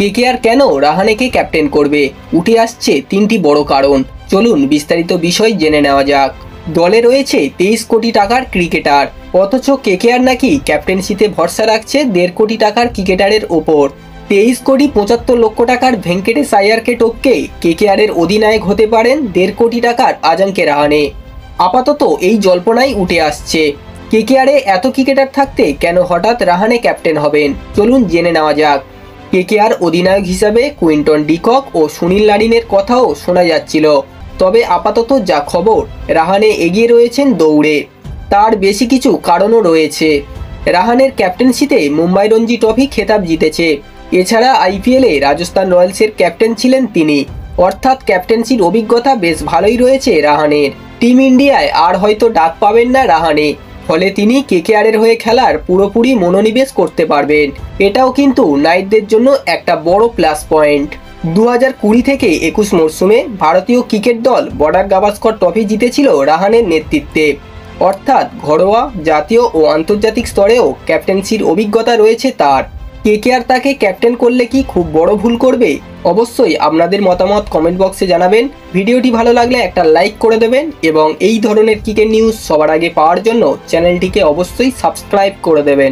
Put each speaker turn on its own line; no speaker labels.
KKR কেন রাহানেকে captain করবে? উঠে আসছে তিনটি বড় কারণ। চলুন বিস্তারিত বিষয় জেনে নেওয়া যাক। দলে রয়েছে 23 কোটি টাকার ক্রিকেটার, অথচ কেকেআর নাকি ক্যাপ্টেন্সিতে ভরসা রাখছে 1.5 কোটি টাকার ক্রিকেটারের ওপর। 23 কোটি 75 লক্ষ টাকার ভেঙ্কটেশ আয়ারকে টপকে কেকেআরের অধিনায়ক হতে পারেন 1.5 কোটি টাকার আজাঙ্কে রাহানে। আপাতত এই জল্পনাই উঠে আসছে। কেকেআরে এত ক্রিকেটার থাকতে কেন হঠাৎ রাহানে ক্যাপ্টেন হবেন, চলুন জেনে নেওয়া যাক। কেকেআর অধিনায়ক হিসাবে কুইন্টন ডিকক ও সুনীল নারিনের কথাও শোনা যাচ্ছিল, তবে আপাতত যা খবর রাহানে এগিয়ে রয়েছেন দৌড়ে। তার বেশি কিছু কারণও রয়েছে। রাহানের ক্যাপ্টেন্সিতে মুম্বাই রঞ্জি ট্রফি খেতাব জিতেছে। এছাড়া আইপিএলে রাজস্থান রয়্যালসের ক্যাপ্টেন ছিলেন তিনি, অর্থাৎ ক্যাপ্টেন্সির অভিজ্ঞতা বেশ ভালোই রয়েছে রাহানের। টিম ইন্ডিয়ায় আর হয়তো ডাক পাবেন না রাহানে, ফলে তিনি কেকেআরের হয়ে খেলার পুরোপুরি মনোনিবেশ করতে পারবেন। এটাও কিন্তু নাইটদের জন্য একটা বড় প্লাস পয়েন্ট। 2020 থেকে 21 মরশুমে ভারতীয় ক্রিকেট দল বর্ডার গাভাস্কর ট্রফি জিতেছিল রাহানের নেতৃত্বে, অর্থাৎ ঘরোয়া, জাতীয় ও আন্তর্জাতিক স্তরেও ক্যাপ্টেন্সির অভিজ্ঞতা রয়েছে তার। কেকেআর তাকে ক্যাপ্টেন করলে কি খুব বড় ভুল করবে? অবশ্যই আপনাদের মতামত কমেন্ট বক্সে জানাবেন। ভিডিওটি ভালো লাগলে একটা লাইক করে দেবেন এবং এই ধরনের ক্রিকেট নিউজ সবার আগে পাওয়ার জন্য চ্যানেলটিকে অবশ্যই সাবস্ক্রাইব করে দেবেন।